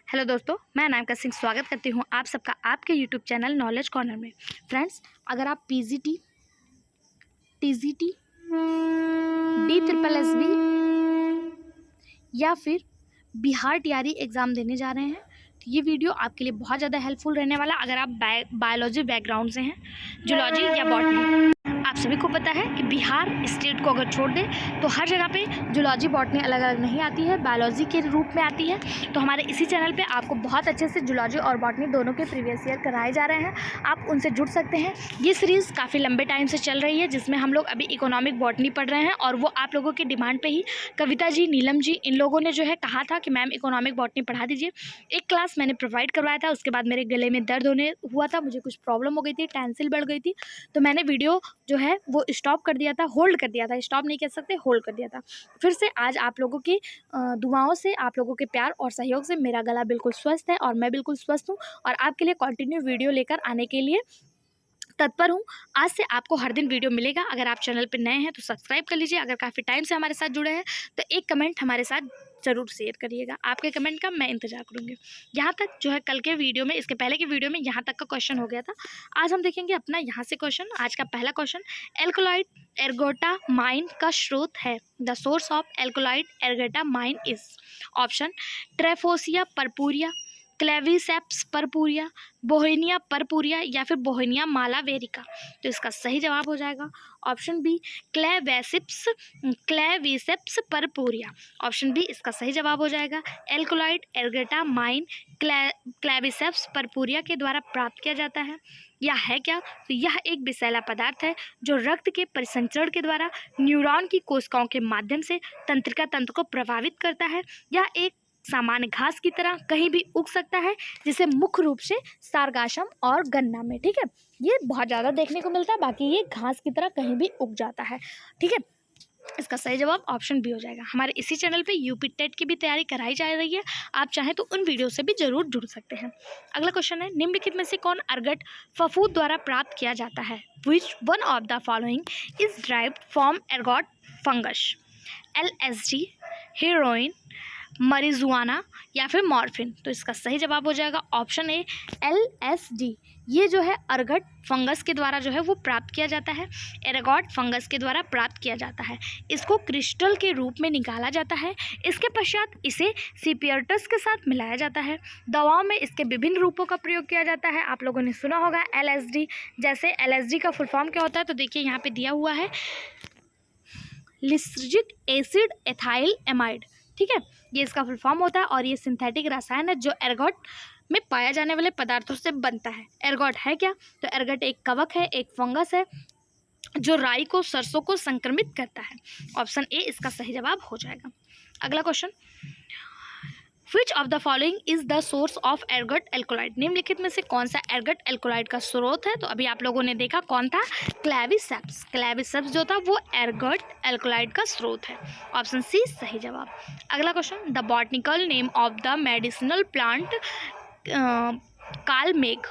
Hello दोस्तों, मैं अनामिका सिंह स्वागत करती हूं आप सबका आपके यूट्यूब चैनल नॉलेज कॉर्नर में। फ्रेंड्स, अगर आप पीजीटी, टीजीटी, DSSS या फिर बिहार टीआरई एग्ज़ाम देने जा रहे हैं तो ये वीडियो आपके लिए बहुत ज़्यादा हेल्पफुल रहने वाला। अगर आप बायोलॉजी बैकग्राउंड से हैं, जूलॉजी या बॉटनी, आप सभी को पता है कि बिहार स्टेट को अगर छोड़ दें तो हर जगह पे जूलॉजी बॉटनी अलग अलग नहीं आती है, बायोलॉजी के रूप में आती है। तो हमारे इसी चैनल पे आपको बहुत अच्छे से जूलॉजी और बॉटनी दोनों के प्रीवियस ईयर कराए जा रहे हैं, आप उनसे जुड़ सकते हैं। ये सीरीज़ काफ़ी लंबे टाइम से चल रही है जिसमें हम लोग अभी इकोनॉमिक बॉटनी पढ़ रहे हैं और वो आप लोगों की डिमांड पर ही कविता जी, नीलम जी, इन लोगों ने जो है कहा था कि मैम इकोनॉमिक बॉटनी पढ़ा दीजिए। एक क्लास मैंने प्रोवाइड करवाया था, उसके बाद मेरे गले में दर्द होने हुआ था, मुझे कुछ प्रॉब्लम हो गई थी, टेंसिल बढ़ गई थी, तो मैंने वीडियो जो है वो स्टॉप कर दिया था, होल्ड कर दिया था, स्टॉप नहीं कह सकते, होल्ड कर दिया था। फिर से आज आप लोगों की दुआओं से, आप लोगों के प्यार और सहयोग से मेरा गला बिल्कुल स्वस्थ है और मैं बिल्कुल स्वस्थ हूँ और आपके लिए कंटिन्यू वीडियो लेकर आने के लिए तत्पर हूँ। आज से आपको हर दिन वीडियो मिलेगा। अगर आप चैनल पर नए हैं तो सब्सक्राइब कर लीजिए, अगर काफ़ी टाइम से हमारे साथ जुड़े हैं तो एक कमेंट हमारे साथ ज़रूर शेयर करिएगा। आपके कमेंट का मैं इंतजार करूँगी। यहाँ तक जो है कल के वीडियो में, इसके पहले के वीडियो में यहाँ तक का क्वेश्चन हो गया था। आज हम देखेंगे अपना यहाँ से क्वेश्चन। आज का पहला क्वेश्चन, एल्कोलाइड एर्गोटामाइन का स्रोत है। The source of alkaloid ergotamine is option Tephrosia purpurea, Claviceps purpurea, Bauhinia purpurea या फिर बोहेनिया मालावेरिका। तो इसका सही जवाब हो जाएगा option B, Claviceps purpurea. Option B इसका सही जवाब हो जाएगा। एल्कोलाइड एर्गोटामाइन क्लेविसेप्स परपूरिया के द्वारा प्राप्त किया जाता है। यह है क्या? तो यह एक विषैला पदार्थ है जो रक्त के परिसंचरण के द्वारा न्यूरॉन की कोशिकाओं के माध्यम से तंत्रिका तंत्र को प्रभावित करता है। यह एक सामान्य घास की तरह कहीं भी उग सकता है, जिसे मुख्य रूप से सारगाशम और गन्ना में, ठीक है, ये बहुत ज़्यादा देखने को मिलता है, बाकी ये घास की तरह कहीं भी उग जाता है, ठीक है। इसका सही जवाब ऑप्शन बी हो जाएगा। हमारे इसी चैनल पे यूपी टेट की भी तैयारी कराई जा रही है, आप चाहें तो उन वीडियो से भी जरूर जुड़ सकते हैं। अगला क्वेश्चन है, निम्नलिखित में से कौन अर्गट फफूद द्वारा प्राप्त किया जाता है? Which one of the following is derived from ergot fungus? LSD, heroin, marijuana या फिर मॉर्फिन। तो इसका सही जवाब हो जाएगा ऑप्शन ए, LSD। ये जो है अर्गट फंगस के द्वारा जो है वो प्राप्त किया जाता है, एर्गोट फंगस के द्वारा प्राप्त किया जाता है। इसको क्रिस्टल के रूप में निकाला जाता है। इसके पश्चात इसे सिपियर्टस के साथ मिलाया जाता है। दवाओं में इसके विभिन्न रूपों का प्रयोग किया जाता है। आप लोगों ने सुना होगा LSD, जैसे LSD का फुल फॉर्म क्या होता है, तो देखिए यहाँ पे दिया हुआ है, लिस्ट्रिक एसिड एथाइल एमाइड, ठीक है, ये इसका फुल फॉर्म होता है और ये सिंथेटिक रसायन है जो एर्गोट में पाया जाने वाले पदार्थों से बनता है। एर्गोट है क्या? तो एर्गोट एक कवक है, एक फंगस है जो राई को, सरसों को संक्रमित करता है। ऑप्शन ए इसका सही जवाब हो जाएगा। अगला question, which of the following is the source of ergot alkaloid? निम्नलिखित में से कौन सा एर्गोट एल्कोलाइड का स्रोत है? तो अभी आप लोगों ने देखा कौन था, क्लेविसेप्स। क्लेविसेप्स जो था वो एर्गोट एल्कोलाइड का स्रोत है। ऑप्शन सी सही जवाब। अगला question, the botanical name of the medicinal plant kalmegh,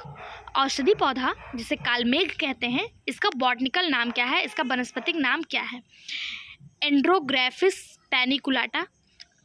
औषधि पौधा जिसे कालमेघ कहते हैं, इसका बॉटनिकल नाम क्या है, इसका वनस्पतिक नाम क्या है? एंड्रोग्राफिस पैनिकुलाटा,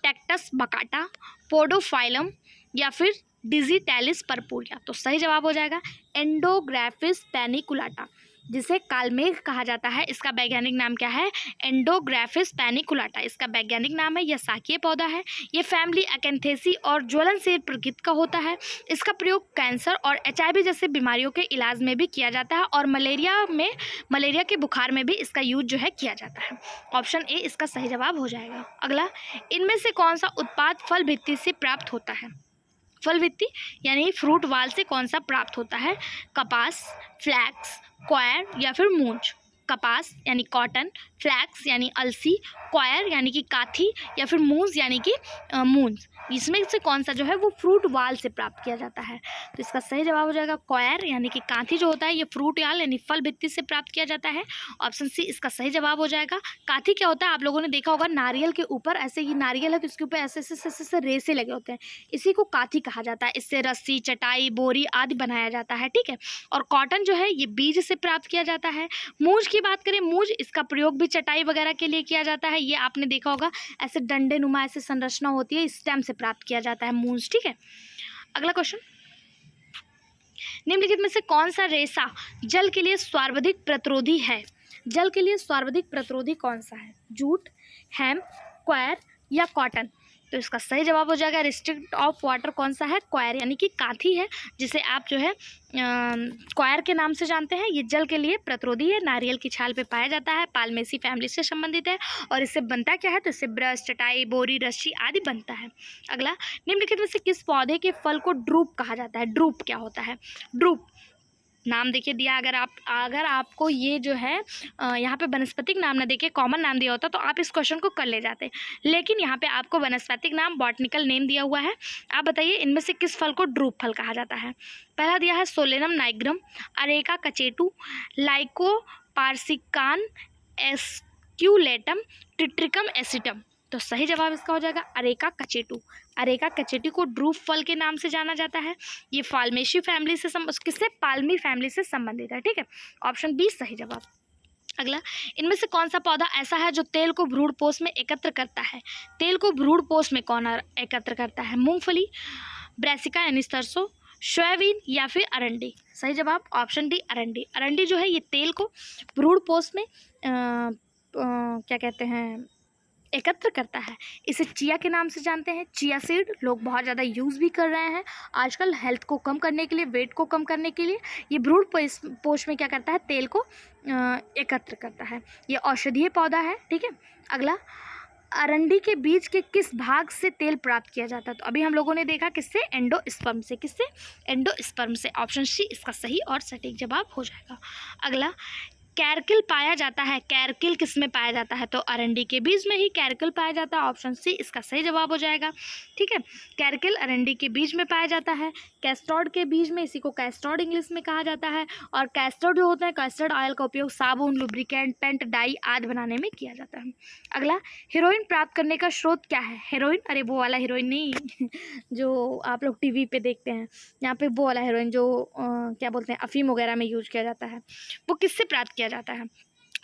टेक्टस बकाटा, पोडोफाइलम या फिर डिजिटैलिस परपूरिया। तो सही जवाब हो जाएगा एंडोग्राफिस पैनिकुलाटा, जिसे कालमेघ कहा जाता है। इसका वैज्ञानिक नाम क्या है? एंडोग्राफिस पैनिकुलाटा इसका वैज्ञानिक नाम है। यह शाकीय पौधा है। ये फैमिली अकेंथेसी और ज्वलनशील प्रकृति का होता है। इसका प्रयोग कैंसर और HIV जैसे बीमारियों के इलाज में भी किया जाता है और मलेरिया के बुखार में भी इसका यूज जो है किया जाता है। ऑप्शन ए इसका सही जवाब हो जाएगा। अगला, इनमें से कौन सा उत्पाद फल भित्ति से प्राप्त होता है? फल भित्ति यानी फ्रूट वाल से कौन सा प्राप्त होता है? कपास, फ्लैक्स, क्वायर या फिर मूंज। कपास यानी कॉटन, फ्लैक्स यानी अलसी, क्वायर यानी कि काथी या फिर मूंज यानी कि मूंज। इसमें से कौन सा जो है वो फ्रूट वाल से प्राप्त किया जाता है? तो इसका सही जवाब हो जाएगा क्वायर यानी कि काथी जो होता है ये फ्रूट वाल यानी फल भित्ति से प्राप्त किया जाता है। ऑप्शन सी इसका सही जवाब हो जाएगा। काथी क्या होता है, आप लोगों ने देखा होगा, नारियल के ऊपर ऐसे ही नारियल है तो इसके ऊपर ऐसे ऐसे रेसे लगे होते हैं, इसी को काथी कहा जाता है। इससे रस्सी, चटाई, बोरी आदि बनाया जाता है, ठीक है। और कॉटन जो है ये बीज से प्राप्त किया जाता है। मूंज की बात करें, मूंज इसका प्रयोग भी चटाई वगैरह के लिए किया जाता है। ये आपने देखा होगा ऐसे डंडे नुमा ऐसे संरचना होती है, स्टेम से प्राप्त किया जाता है मूंज, ठीक है। अगला क्वेश्चन, निम्नलिखित में से कौन सा रेशा जल के लिए सर्वाधिक प्रतिरोधी है? जल के लिए सर्वाधिक प्रतिरोधी कौन सा है? जूट, हेम, क्वायर या कॉटन? तो इसका सही जवाब हो जाएगा रिस्ट्रिक्ट ऑफ वाटर कौन सा है? क्वायर, यानी कि कांथी है, जिसे आप जो है क्वायर के नाम से जानते हैं। ये जल के लिए प्रतिरोधी है, नारियल की छाल पे पाया जाता है, पाल्मेसी फैमिली से संबंधित है, और इससे बनता क्या है? तो इससे ब्रश, चटाई, बोरी, रस्सी आदि बनता है। अगला, निम्नलिखित में से किस पौधे के फल को ड्रूप कहा जाता है? ड्रूप क्या होता है? ड्रूप नाम देखिए दिया, अगर आपको ये जो है यहाँ पे वनस्पतिक नाम ना देके कॉमन नाम दिया होता तो आप इस क्वेश्चन को कर ले जाते, लेकिन यहाँ पे आपको वनस्पतिक नाम, बॉटनिकल नेम दिया हुआ है। आप बताइए इनमें से किस फल को ड्रूप फल कहा जाता है? पहला दिया है सोलेनम नाइग्रम, अरेका कचेटू, लाइको पार्सिकान, एस्क्यूलेटम, टिट्रिकम एसिटम। तो सही जवाब इसका हो जाएगा अरेका कचेटू। अरेका कचेटू को ड्रूप फल के नाम से जाना जाता है। ये फाल्मेशी फैमिली से किससे? पाल्मी फैमिली से संबंधित है, ठीक है। ऑप्शन बी सही जवाब। अगला, इनमें से कौन सा पौधा ऐसा है जो तेल को भ्रूणपोष में एकत्र करता है? तेल को भ्रूणपोष में कौन एकत्र करता है? मूंगफली, ब्रैसिका यानी सरसों, सोयाबीन या फिर अरंडी? सही जवाब ऑप्शन डी अरंडी। अरंडी जो है ये तेल को भ्रूणपोष में क्या कहते हैं, एकत्र करता है। इसे चिया के नाम से जानते हैं। चिया सीड लोग बहुत ज़्यादा यूज़ भी कर रहे हैं आजकल, हेल्थ को कम करने के लिए, वेट को कम करने के लिए। ये भ्रूणपोष में क्या करता है? तेल को एकत्र करता है। ये औषधीय पौधा है, ठीक है। अगला, अरंडी के बीज के किस भाग से तेल प्राप्त किया जाता है? तो अभी हम लोगों ने देखा किससे? एंडोस्पर्म से। किससे? एंडोस्पर्म से। ऑप्शन सी इसका सही और सटीक जवाब हो जाएगा। अगला, कैरकिल पाया जाता है। कैरकिल किस में पाया जाता है? तो अरंडी के बीज में ही कैरकिल पाया जाता है। ऑप्शन सी इसका सही जवाब हो जाएगा, ठीक है। कैरकिल अरंडी के बीज में पाया जाता है, कैस्टर्ड के बीज में, इसी को कैस्टर्ड इंग्लिश में कहा जाता है। और कैस्टर्ड जो होता है, कैस्टर्ड ऑयल का उपयोग साबुन, लुब्रिकेंट, पेंट, डाई आदि बनाने में किया जाता है। अगला, हीरोइन प्राप्त करने का स्रोत क्या है? हीरोइन, अरे वो वाला हीरोइन नहीं जो आप लोग टीवी पे देखते हैं, यहाँ पे वो वाला हीरोइन जो क्या बोलते हैं, अफीम वगैरह में यूज किया जाता है, वो किससे प्राप्त किया जाता है?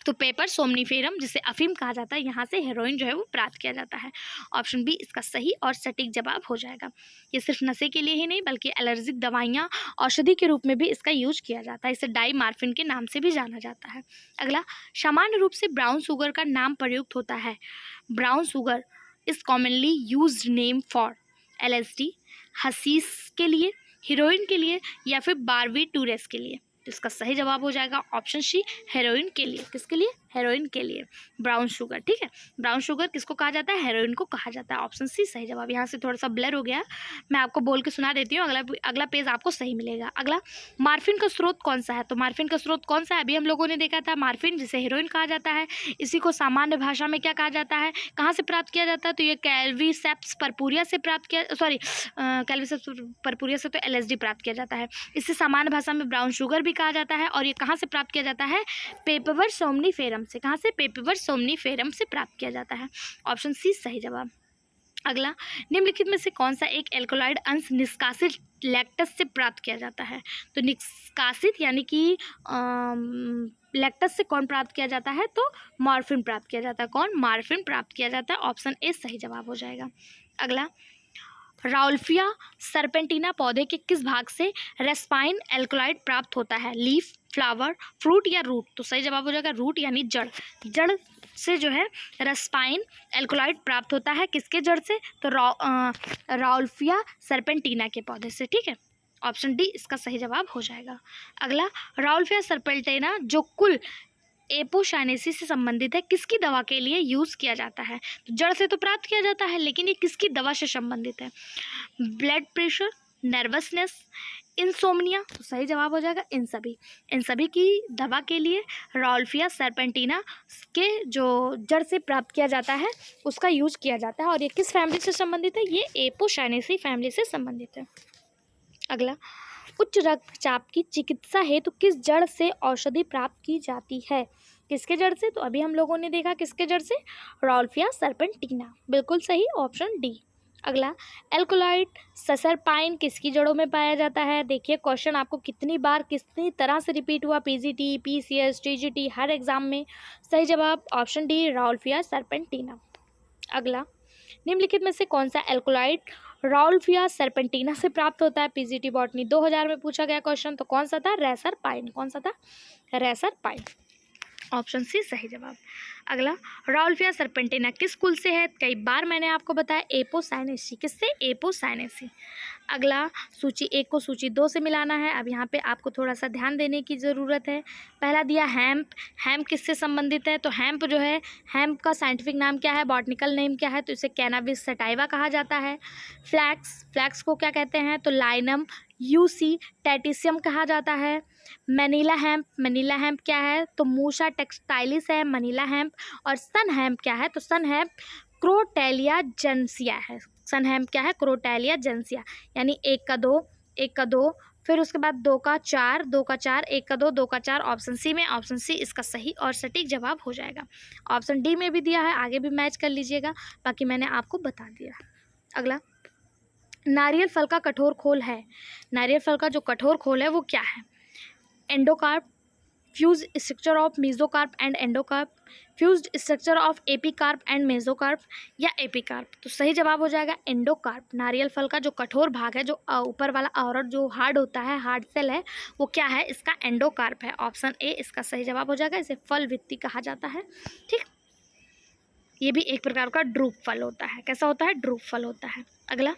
तो पेपर सोमनीफेरम, जिसे अफीम कहा जाता है, यहाँ से हेरोइन जो है वो प्राप्त किया जाता है। ऑप्शन बी इसका सही और सटीक जवाब हो जाएगा। ये सिर्फ नशे के लिए ही नहीं बल्कि एलर्जिक दवाइयाँ, औषधि के रूप में भी इसका यूज किया जाता है। इसे डाईमार्फिन के नाम से भी जाना जाता है। अगला, सामान्य रूप से ब्राउन शुगर का नाम प्रयुक्त होता है। Brown sugar is commonly used name for LSD, हसीस के लिए, हीरोइन के लिए या फिर बार्बिटूरेस के लिए? तो इसका सही जवाब हो जाएगा ऑप्शन सी हेरोइन के लिए। किसके लिए? हेरोइन के लिए ब्राउन शुगर, ठीक है। ब्राउन शुगर किसको कहा जाता है? हेरोइन को कहा जाता है। ऑप्शन सी सही जवाब। यहाँ से थोड़ा सा ब्लर हो गया, मैं आपको बोल के सुना देती हूँ, अगला पेज आपको सही मिलेगा। अगला, मार्फिन का स्रोत कौन सा है? तो मार्फिन का स्रोत कौन सा है? अभी हम लोगों ने देखा था मार्फिन, जिसे हेरोइन कहा जाता है। इसी को सामान्य भाषा में क्या कहा जाता है? कहाँ से प्राप्त किया जाता है? तो ये कैल्वीसेप्स पर्पूरिया से प्राप्त किया, सॉरी कैल्वीसेप्स पर्पूरिया से तो LSD प्राप्त किया जाता है। इसे सामान्य भाषा में ब्राउन शुगर भी कहा जाता है। और ये कहाँ से प्राप्त किया जाता है? पेपरवर सोमनीफेरम से। कहाँ से? पेपरवर सोमनीफेरम से प्राप्त किया जाता है। ऑप्शन सी सही जवाब। अगला, निम्नलिखित में से कौन सा एक एल्कोलाइड अंश निष्कासित लैक्टस से प्राप्त किया जाता है? तो निष्कासित यानी कि लैक्टस से कौन प्राप्त किया जाता है? तो मॉर्फिन प्राप्त किया जाता है। कौन? मॉर्फिन प्राप्त किया जाता है। ऑप्शन ए सही जवाब हो जाएगा। अगला, राउल्फिया सर्पेंटिना पौधे के किस भाग से रेस्पाइन एल्कोलाइड प्राप्त होता है? लीफ, फ्लावर, फ्रूट या रूट? तो सही जवाब हो जाएगा रूट, यानी जड़। जड़ से जो है रेस्पाइन एल्कोलाइड प्राप्त होता है। किसके जड़ से? तो राउल्फिया सर्पेंटिना के पौधे से, ठीक है। ऑप्शन डी इसका सही जवाब हो जाएगा। अगला, राउल्फिया सर्पेंटिना जो कुल एपोसाइनेसी से संबंधित है, किसकी दवा के लिए यूज़ किया जाता है? तो जड़ से तो प्राप्त किया जाता है, लेकिन ये किसकी दवा से संबंधित है? Blood pressure, nervousness, insomnia? तो सही जवाब हो जाएगा इन सभी की दवा के लिए राउल्फिया सर्पेंटिना के जो जड़ से प्राप्त किया जाता है उसका यूज किया जाता है। और ये किस फैमिली से संबंधित है? ये एपोसाइनेसी फैमिली से संबंधित है। अगला, उच्च रक्तचाप की चिकित्सा हेतु किस जड़ से औषधि प्राप्त की जाती है? किसके जड़ से? तो अभी हम लोगों ने देखा किसके जड़ से? राउल्फिया सर्पेंटिना, बिल्कुल सही, ऑप्शन डी। अगला, एल्कोलाइड ससरपाइन किसकी जड़ों में पाया जाता है? देखिए क्वेश्चन आपको कितनी बार कितनी तरह से रिपीट हुआ, PGT, PCS, TGT, हर एग्जाम में। सही जवाब ऑप्शन डी राउल्फिया सर्पेंटिना। अगला, निम्नलिखित में से कौन सा एल्कोलाइड राउल्फिया सर्पेंटिना से प्राप्त होता है। पीजीटी बॉटनी 2000 में पूछा गया क्वेश्चन, तो कौन सा था? Racer pine. कौन सा था? Racer pine. ऑप्शन सी सही जवाब। अगला, राउल्फिया सर्पेंटिना किस कुल से है? कई बार मैंने आपको बताया एपोसाइनेसी। किससे? एपोसाइनेसी। अगला, सूची 1 को सूची 2 से मिलाना है। अब यहाँ पे आपको थोड़ा सा ध्यान देने की ज़रूरत है। पहला दिया हैम्प। हैम्प किससे संबंधित है? तो हैम्प जो है, हैम्प का साइंटिफिक नाम क्या है, बॉटनिकल नेम क्या है? तो इसे कैनाबिस सटाइवा कहा जाता है। फ्लैक्स, फ्लैक्स को क्या कहते हैं? तो लाइनम यूसी टैटिसियम कहा जाता है। मनीला हैम्प, मनीला हैम्प क्या है? तो मूसा टेक्सटाइलिस है मनीला हैम्प। और सन हैम्प क्या है? तो सन हैम्प क्रोटेलिया जेंसिया है। सन हैम्प क्या है? क्रोटेलिया जेंसिया। यानी 1 का 2, 1 का 2, फिर उसके बाद 2 का 4, 2 का 4, 1 का 2, 2 का 4। ऑप्शन सी में, ऑप्शन सी इसका सही और सटीक जवाब हो जाएगा। ऑप्शन डी में भी दिया है, आगे भी मैच कर लीजिएगा, बाकी मैंने आपको बता दिया। अगला, नारियल फल का कठोर खोल है। नारियल फल का जो कठोर खोल है वो क्या है? Endocarp, fuse structure of mesocarp and endocarp, fused structure of epicarp and mesocarp, या एपीकार्प। तो सही जवाब हो जाएगा एंडोकार्प। नारियल फल का जो कठोर भाग है, जो ऊपर वाला आवरण जो हार्ड होता है, हार्ड सेल है, वो क्या है? इसका एंडोकार्प है। ऑप्शन ए इसका सही जवाब हो जाएगा। इसे फल भित्ति कहा जाता है। ठीक, ये भी एक प्रकार का ड्रूप फल होता है। कैसा होता है? ड्रूप फल होता है। अगला,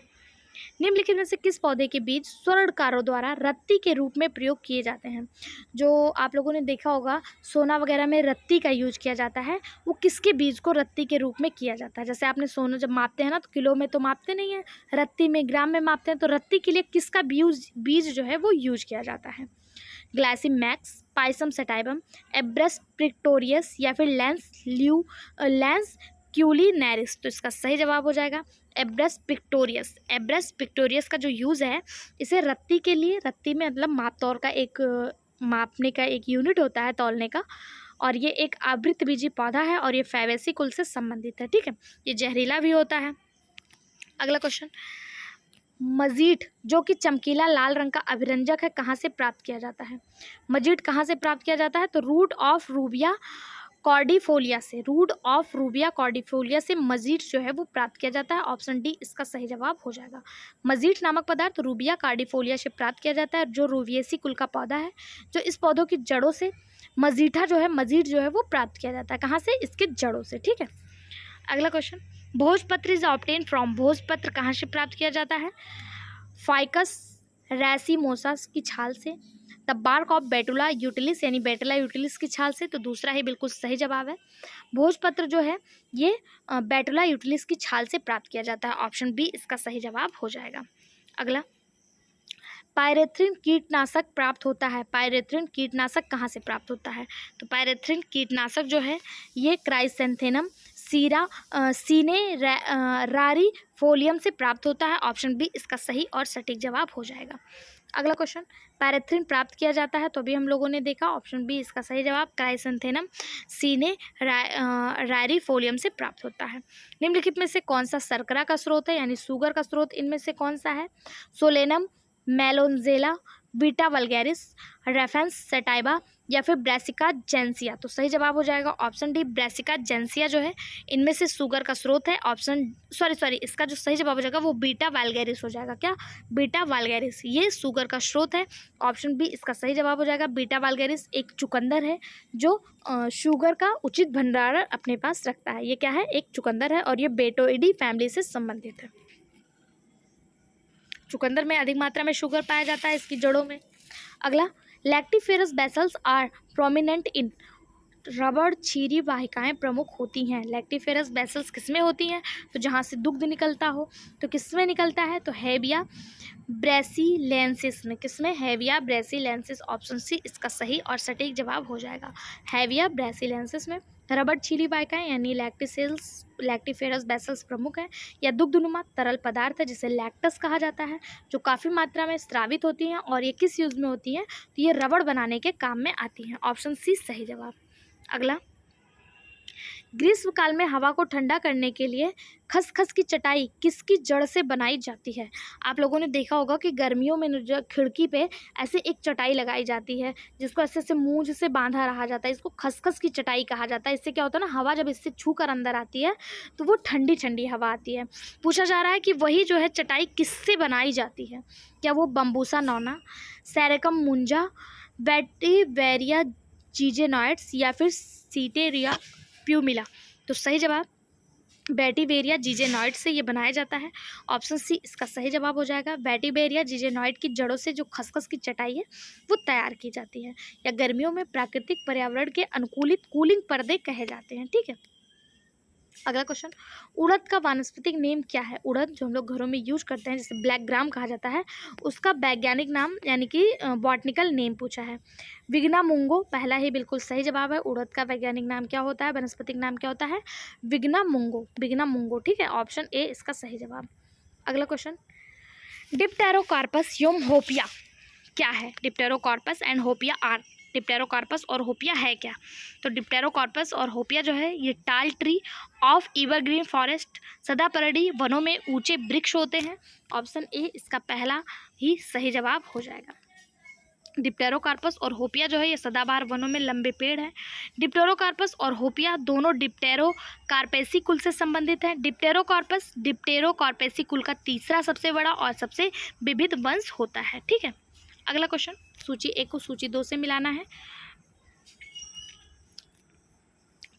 निम्नलिखित में से किस पौधे के बीज स्वर्णकारों द्वारा रत्ती के रूप में प्रयोग किए जाते हैं? जो आप लोगों ने देखा होगा सोना वगैरह में रत्ती का यूज किया जाता है, वो किसके बीज को रत्ती के रूप में किया जाता है? जैसे आपने सोना जब मापते हैं ना, तो किलो में तो मापते नहीं है, रत्ती में, ग्राम में मापते हैं। तो रत्ती के लिए किसका बीज जो है वो यूज किया जाता है? ग्लाइसिम मैक्स, पाइसम सेटाइबम, एब्रस प्रिक्टोरियस, या फिर लेंस क्यूलिनेरिस। तो इसका सही जवाब हो जाएगा एब्रस पिक्टोरियस। एब्रस पिक्टोरियस का जो यूज़ है, इसे रत्ती के लिए, रत्ती में मतलब माप तौर का एक मापने का एक यूनिट होता है, तौलने का, और ये एक आवृतबीजी पौधा है और ये फैबेसी कुल से संबंधित है। ठीक है, ये जहरीला भी होता है। अगला क्वेश्चन, मजीट जो कि चमकीला लाल रंग का अभिरंजक है, कहाँ से प्राप्त किया जाता है? मजीट कहाँ से प्राप्त किया जाता है? तो रूट ऑफ रूबिया कॉर्डिफोलिया से, रूट ऑफ रूबिया कॉर्डिफोलिया से मजीट जो है वो प्राप्त किया जाता है। ऑप्शन डी इसका सही जवाब हो जाएगा। मजीट नामक पदार्थ रूबिया कॉर्डिफोलिया से प्राप्त किया जाता है, जो रूबियेसी कुल का पौधा है। जो इस पौधों की जड़ों से मजीट जो है वो प्राप्त किया जाता है। कहाँ से? इसके जड़ों से। ठीक है, अगला क्वेश्चन, भोजपत्र इज ऑब्टेन फ्रॉम, भोजपत्र कहाँ से प्राप्त किया जाता है? फाइकस रैसीमोसा की छाल से, द बार्क ऑफ बेटुला यूटिलिस यानी बेटुला यूटिलिस की छाल से। तो दूसरा ही बिल्कुल सही जवाब है। भोजपत्र जो है ये बेटुला यूटिलिस की छाल से प्राप्त किया जाता है। ऑप्शन बी इसका सही जवाब हो जाएगा। अगला, पायरेथ्रिन कीटनाशक प्राप्त होता है। पायरेथ्रिन कीटनाशक कहाँ से प्राप्त होता है? तो पायरेथ्रिन कीटनाशक जो है ये क्राइसेंथेनम रारी फोलियम से प्राप्त होता है। ऑप्शन बी इसका सही और सटीक जवाब हो जाएगा। अगला क्वेश्चन, पायरेथ्रिन प्राप्त किया जाता है, तो अभी हम लोगों ने देखा ऑप्शन बी इसका सही जवाब, क्राइसेंथेनम रारीफोलियम से प्राप्त होता है। निम्नलिखित में से कौन सा शर्करा का स्रोत है, यानी शुगर का स्रोत इनमें से कौन सा है? सोलेनम, मेलोनजेला, बीटा वल्गैरिस, रेफेंस सेटाइबा, या फिर ब्रेसिका जेंसिया। तो सही जवाब हो जाएगा ऑप्शन डी, ब्रेसिका जेंसिया जो है इनमें से शुगर का स्रोत है। ऑप्शन सॉरी इसका जो सही जवाब हो जाएगा वो बीटा वल्गैरिस हो जाएगा। क्या? बीटा वल्गैरिस, ये शुगर का स्रोत है। ऑप्शन बी इसका सही जवाब हो जाएगा। बीटा वल्गैरिस एक चुकंदर है जो शुगर का उचित भंडारण अपने पास रखता है। ये क्या है? एक चुकंदर है, और ये बेटोइडी फैमिली से संबंधित है। चुकंदर में अधिक मात्रा में शुगर पाया जाता है इसकी जड़ों में। अगला, lactiferous vessels are prominent in, रबड़ छीरी वाहिकाएं प्रमुख होती हैं। लैक्टिफेरस बेसल्स किसमें होती हैं? तो जहाँ से दुग्ध निकलता हो। तो किसमें निकलता है? तो हेविया ब्रेसिलेंसिस में। किसमें? हेविया ब्रेसिलेंसिस। ऑप्शन सी इसका सही और सटीक जवाब हो जाएगा, हेविया ब्रेसिलेंसिस में रबड़ छीली वाहिकाएं यानी लैक्टिफेरस बेसल्स प्रमुख है। या दुग्धनुमा तरल पदार्थ है जिसे लैक्टस कहा जाता है, जो काफ़ी मात्रा में स्रावित होती हैं। और ये किस यूज़ में होती हैं? तो ये रबड़ बनाने के काम में आती हैं। ऑप्शन सी सही जवाब। अगला, ग्रीष्म काल में हवा को ठंडा करने के लिए खसखस की चटाई किसकी जड़ से बनाई जाती है? आप लोगों ने देखा होगा कि गर्मियों में न जो खिड़की पे ऐसे एक चटाई लगाई जाती है, जिसको ऐसे ऐसे मूंज से बांधा रहा जाता है। इसको खसखस की चटाई कहा जाता है। इससे क्या होता है ना, हवा जब इससे छू कर अंदर आती है तो वो ठंडी ठंडी हवा आती है। पूछा जा रहा है कि वही जो है चटाई किससे बनाई जाती है? क्या वो बम्बूसा नौना, सेरेकम मुंजा, वेटिवेरिया जीजेनॉइड्स या फिर सीटेरिया प्यूमिला? तो सही जवाब वेटिवेरिया जीजेनॉइड से ये बनाया जाता है। ऑप्शन सी इसका सही जवाब हो जाएगा। वेटिवेरिया जीजेनॉइड की जड़ों से जो खसखस की चटाई है वो तैयार की जाती है, या गर्मियों में प्राकृतिक पर्यावरण के अनुकूलित कूलिंग पर्दे कहे जाते हैं। ठीक है, अगला क्वेश्चन, उड़द का वानस्पतिक नेम क्या है? उड़द जो हम लोग घरों में यूज करते हैं, जिसे ब्लैक ग्राम कहा जाता है, उसका वैज्ञानिक नाम यानी कि बॉटनिकल नेम पूछा है। विग्ना मुंगो पहला ही बिल्कुल सही जवाब है। उड़द का वैज्ञानिक नाम क्या होता है, वानस्पतिक नाम क्या होता है? विग्ना मुंगो, विग्ना मुंगो। ठीक है, ऑप्शन ए इसका सही जवाब। अगला क्वेश्चन, डिप्टेरोकार्पस योम होपिया क्या है? Dipterocarpus and Hopea are, Dipterocarpus और होपिया है क्या? तो डिप्टेरोकार्पस और होपिया जो है ये टाल ट्री ऑफ एवरग्रीन फॉरेस्ट, सदापर्णी वनों में ऊंचे वृक्ष होते हैं। ऑप्शन ए इसका पहला ही सही जवाब हो जाएगा। डिप्टेरोकार्पस और होपिया जो है ये सदाबहार वनों में लंबे पेड़ हैं। डिप्टेरोकार्पस और होपिया दोनों डिप्टेरोकार्पेसी कुल से संबंधित हैं। डिप्टेरोकार्पस डिप्टेरोकार्पेसी कुल का तीसरा सबसे बड़ा और सबसे विविध वंश होता है। ठीक है, अगला क्वेश्चन, सूची 1 को सूची 2 से मिलाना है।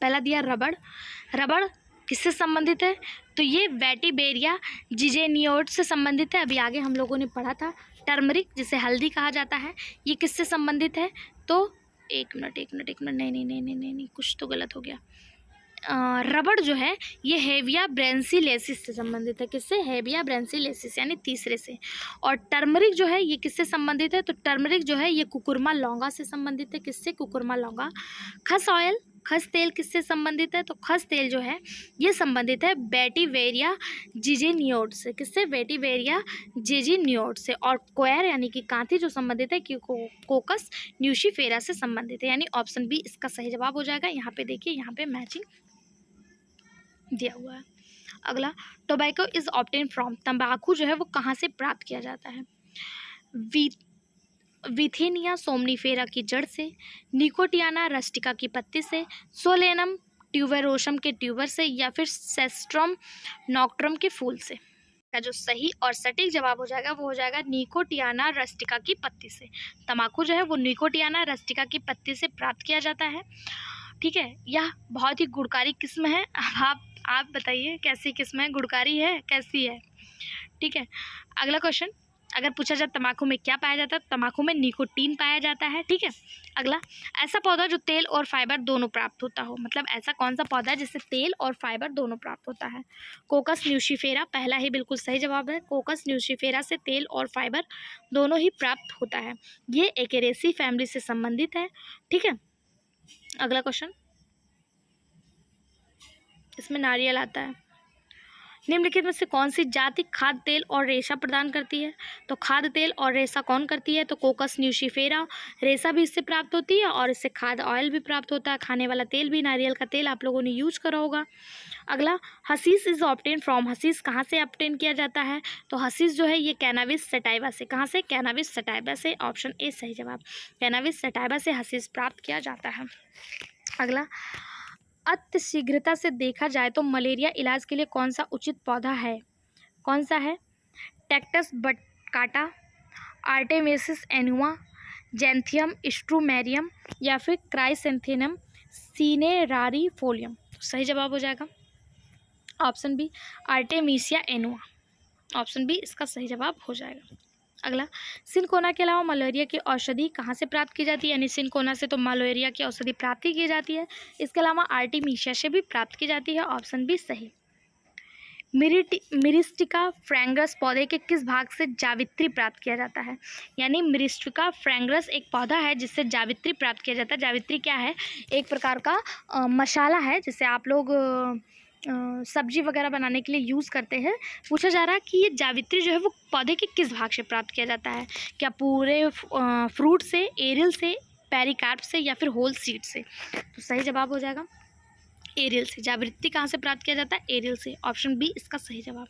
पहला दिया रबड़, रबड़ किससे संबंधित है? तो ये वेटिवेरिया जीजेनियोड से संबंधित है। अभी आगे हम लोगों ने पढ़ा था। टर्मरिक जिसे हल्दी कहा जाता है, ये किससे संबंधित है? तो एक मिनट नहीं, कुछ तो गलत हो गया। रबड़ जो है ये हेविया ब्रेंसिलेसिस से संबंधित है। किससे? हेविया ब्रेंसिलेसिस यानी तीसरे से। और टर्मरिक जो है ये किससे संबंधित है? तो टर्मरिक जो है ये कुकुरमा लौंगा से संबंधित है। किससे? कुकुरमा लौंगा। खस ऑयल, खस तेल किससे संबंधित है? तो खस तेल जो है ये संबंधित है वेटिवेरिया जीजेनियोड से। किससे? वेटिवेरिया जीजेनियोड से। और क्वेर यानी कि कांति जो संबंधित है कि कोकस न्यूशिफेरा से संबंधित है, यानी ऑप्शन बी इसका सही जवाब हो जाएगा। यहाँ पे देखिए, यहाँ पे मैचिंग दिया हुआ है। अगला, टोबैको इज ऑब्टेन फ्रॉम, तंबाकू जो है वो कहाँ से प्राप्त किया जाता है? विथेनिया सोमनीफेरा की जड़ से, निकोटियाना रस्टिका की पत्ती से, सोलेनम ट्यूबेरोसम के ट्यूबर से, या फिर सेस्ट्रम नॉक्ट्रम के फूल से? का जो सही और सटीक जवाब हो जाएगा वो हो जाएगा निकोटियाना रस्टिका की पत्ती से। तंबाकू जो है वो निकोटियाना रस्टिका की पत्ती से प्राप्त किया जाता है। ठीक है, यह बहुत ही गुणकारी किस्म है। आप बताइए कैसी किस्म है? गुणकारी है, कैसी है? ठीक है, अगला क्वेश्चन, अगर पूछा जाए तंबाकू में क्या पाया जाता है? तंबाकू में निकोटीन पाया जाता है। ठीक है, अगला, ऐसा पौधा जो तेल और फाइबर दोनों प्राप्त होता हो, मतलब ऐसा कौन सा पौधा है जिससे तेल और फाइबर दोनों प्राप्त होता है? कोकस न्यूशिफेरा पहला ही बिल्कुल सही जवाब है। कोकस न्यूशिफेरा से तेल और फाइबर दोनों ही प्राप्त होता है। ये एकेरेसी फैमिली से संबंधित है। ठीक है, अगला क्वेश्चन, इसमें नारियल आता है। निम्नलिखित में से कौन सी जाति खाद्य तेल और रेशा प्रदान करती है? तो खाद्य तेल और रेशा कौन करती है? तो कोकस न्यूशिफेरा। रेशा भी इससे प्राप्त होती है और इससे खाद्य ऑयल भी प्राप्त होता है। खाने वाला तेल भी नारियल का तेल आप लोगों ने यूज करा होगा। अगला, हसीस इज ऑब्टेन फ्रॉम, हसीस कहाँ से ऑब्टेन किया जाता है? तो हसीस जो है ये कैनाबिस सटाइवा से। कहाँ से? कैनाबिस सटाइवा से। ऑप्शन ए सही जवाब। कैनाबिस सटाइवा से हसीस प्राप्त किया जाता है। अगला, अतिशीघ्रता से देखा जाए तो मलेरिया इलाज के लिए कौन सा उचित पौधा है? कौन सा है? टेक्टस बटकाटा, आर्टेमिसिस एनुआ, जैंथियम स्ट्रूमेरियम, या फिर क्राइसेंथेनम सीनेरारीफोलियम? तो सही जवाब हो जाएगा option B, Artemisia annua. Option B इसका सही जवाब हो जाएगा। अगला, सिनकोना के अलावा मलेरिया की औषधि कहाँ से प्राप्त की जाती है? यानी सिनकोना से तो मलेरिया की औषधि प्राप्त की जाती है। इसके अलावा आर्टेमिसिया से भी प्राप्त की जाती है। ऑप्शन बी सही। मिरिस्टिका फ्रैंगस पौधे के किस भाग से जावित्री प्राप्त किया जाता है? यानी मिरिस्टिका फ्रैंगस एक पौधा है जिससे जावित्री प्राप्त किया जाता है। जावित्री क्या है? एक प्रकार का मसाला है जिसे आप लोग सब्जी वगैरह बनाने के लिए यूज़ करते हैं। पूछा जा रहा है कि ये जावित्री जो है वो पौधे के किस भाग से प्राप्त किया जाता है? क्या पूरे फ्रूट से, एरियल से, पेरिकार्प से, या फिर होल सीड से? तो सही जवाब हो जाएगा एरियल से। जागृति कहाँ से प्राप्त किया जाता है? एरियल से। ऑप्शन बी इसका सही जवाब।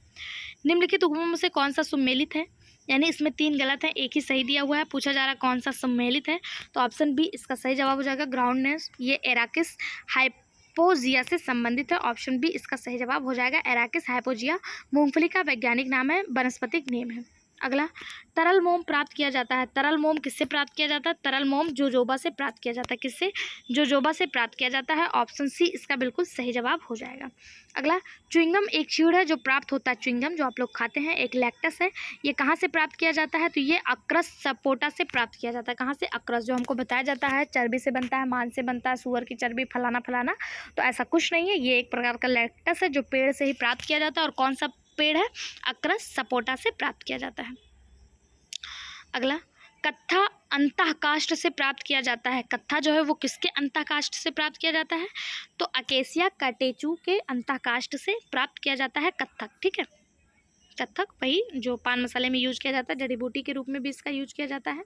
निम्नलिखित उपमाओं में से कौन सा सम्मिलित है? यानी इसमें 3 गलत है, एक ही सही दिया हुआ है। पूछा जा रहा है कौन सा सम्मिलित है, तो ऑप्शन बी इसका सही जवाब हो जाएगा ग्राउंडनेस। ये एराकिस हाइपोजिया से संबंधित है। ऑप्शन बी इसका सही जवाब हो जाएगा। एराकिस हाइपोजिया मूंगफली का वैज्ञानिक नाम है, वनस्पतिक नेम है। अगला, तरल मोम प्राप्त किया जाता है। तरल मोम किससे प्राप्त किया जाता है? तरल मोम जोजोबा से प्राप्त किया जाता है। किससे? जोजोबा से प्राप्त किया जाता है। ऑप्शन सी इसका बिल्कुल सही जवाब हो जाएगा। अगला, च्युइंगम एक च्यूड है जो प्राप्त होता है। च्युइंगम जो आप लोग खाते हैं एक लैक्टस है। ये कहाँ से प्राप्त किया जाता है? तो ये अक्रस सपोटा से प्राप्त किया जाता है। कहाँ से? अक्रस, जो हमको बताया जाता है चर्बी से बनता है, मांस से बनता है, सुअर की चर्बी, फलाना फलाना, तो ऐसा कुछ नहीं है। ये एक प्रकार का लैक्टस है जो पेड़ से ही प्राप्त किया जाता है। और कौन सा पेड़ है? अक्रस सपोटा से प्राप्त किया जाता है। अगला, कत्था अंतःकाष्ठ से प्राप्त किया जाता है। कत्था जो है वो किसके अंतःकाष्ठ से प्राप्त किया जाता है? तो अकेसिया काटेचू के अंतःकाष्ठ से प्राप्त किया जाता है कत्थक। ठीक है, कत्थक वही जो पान मसाले में यूज किया जाता है, जड़ी बूटी के रूप में भी इसका यूज किया जाता है।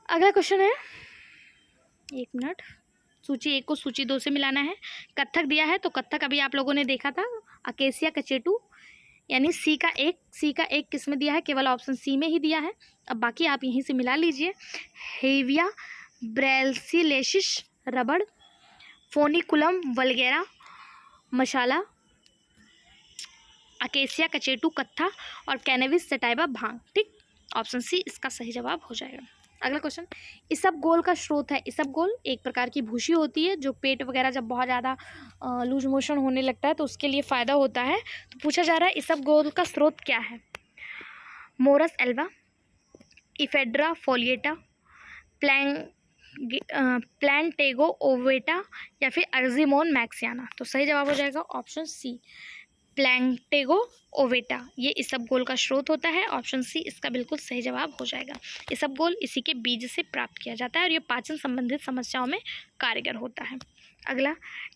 अगला क्वेश्चन है, 1 मिनट, सूची 1 को सूची 2 से मिलाना है। कत्थक दिया है तो कत्थक अभी आप लोगों ने देखा था, अकेसिया कचेटू, यानी सी का एक किस में दिया है? केवल ऑप्शन सी में ही दिया है। अब बाकी आप यहीं से मिला लीजिए। हेविया ब्रैसिलेसिस रबड़, फोनिकुलम वल्गेरा मशाला, अकेसिया कचेटू कत्था, और कैनबिस सटाइवा भांग। ठीक, ऑप्शन सी इसका सही जवाब हो जाएगा। अगला क्वेश्चन, इसबगोल का स्रोत है। इसबगोल एक प्रकार की भूसी होती है जो पेट वगैरह जब बहुत ज़्यादा लूज मोशन होने लगता है तो उसके लिए फ़ायदा होता है। तो पूछा जा रहा है इसबगोल का स्रोत क्या है? मोरस एल्वा, इफेड्रा फोलिएटा, प्लांटेगो ओवेटा, या फिर अर्जिमोन मैक्सियाना। तो सही जवाब हो जाएगा ऑप्शन सी, प्लांटेगो ओवेटा। ये इसबगोल का स्रोत होता है। ऑप्शन सी इसका बिल्कुल सही जवाब हो जाएगा। इसबगोल इसी के बीज से प्राप्त किया जाता है और ये पाचन संबंधित समस्याओं में कारगर होता है। अगला,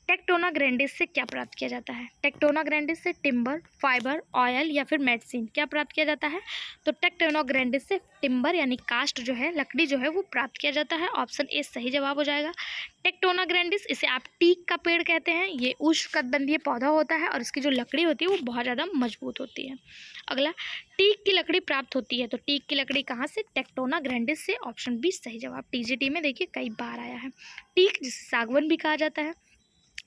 टेक्टोना ग्रैंडिस से क्या प्राप्त किया जाता है? टेक्टोना ग्रैंडिस से टिम्बर, फाइबर, ऑयल या फिर मेडिसिन क्या प्राप्त किया जाता है? तो टेक्टोना ग्रैंडिस से टिम्बर यानी कास्ट जो है, लकड़ी जो है वो प्राप्त किया जाता है। ऑप्शन ए सही जवाब हो जाएगा। टेक्टोना ग्रैंडिस, इसे आप टीक का पेड़ कहते हैं। ये उष्णकटिबंधीय पौधा होता है और इसकी जो लकड़ी होती है वो बहुत ज़्यादा मजबूत होती है। अगला, टीक की लकड़ी प्राप्त होती है तो टीक की लकड़ी कहाँ से? टेक्टोना ग्रैंडिस से। ऑप्शन बी सही जवाब। टीजीटी में देखिए कई बार आया है। टीक जिसे सागवन भी कहा जाता है,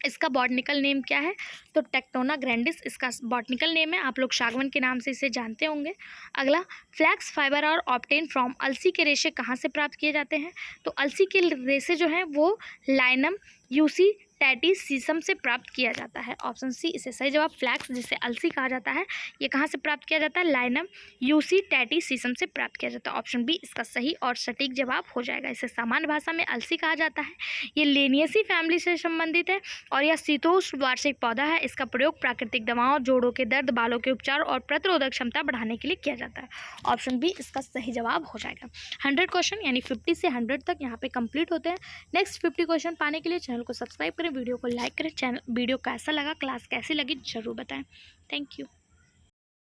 इसका बॉटनिकल नेम क्या है? तो टेक्टोना ग्रैंडिस इसका बॉटनिकल नेम है। आप लोग सागवन के नाम से इसे जानते होंगे। अगला, फ्लैक्स फाइबर और ऑब्टेन फ्रॉम, अलसी के रेशे कहाँ से प्राप्त किए जाते हैं? तो अलसी के रेशे जो हैं वो लाइनम यूसी टैटी सीसम से प्राप्त किया जाता है। ऑप्शन सी इसे सही जवाब। फ्लैक्स जिसे अलसी कहा जाता है ये कहाँ से प्राप्त किया जाता है? लाइनम यूसी टैटी सीसम से प्राप्त किया जाता है। ऑप्शन बी इसका सही और सटीक जवाब हो जाएगा। इसे सामान्य भाषा में अलसी कहा जाता है। ये लेनियसी फैमिली से संबंधित है और यह शीतोष्ण वार्षिक पौधा है। इसका प्रयोग प्राकृतिक दवाओं, जोड़ों के दर्द, बालों के उपचार और प्रतिरोधक क्षमता बढ़ाने के लिए किया जाता है। ऑप्शन बी इसका सही जवाब हो जाएगा। 100 क्वेश्चन यानी 50 से 100 तक यहाँ पे कंप्लीट होते हैं। नेक्स्ट 50 क्वेश्चन पाने के लिए चैनल को सब्सक्राइब करें, वीडियो को लाइक करें। वीडियो कैसा लगा, क्लास कैसी लगी, जरूर बताएं। Thank you.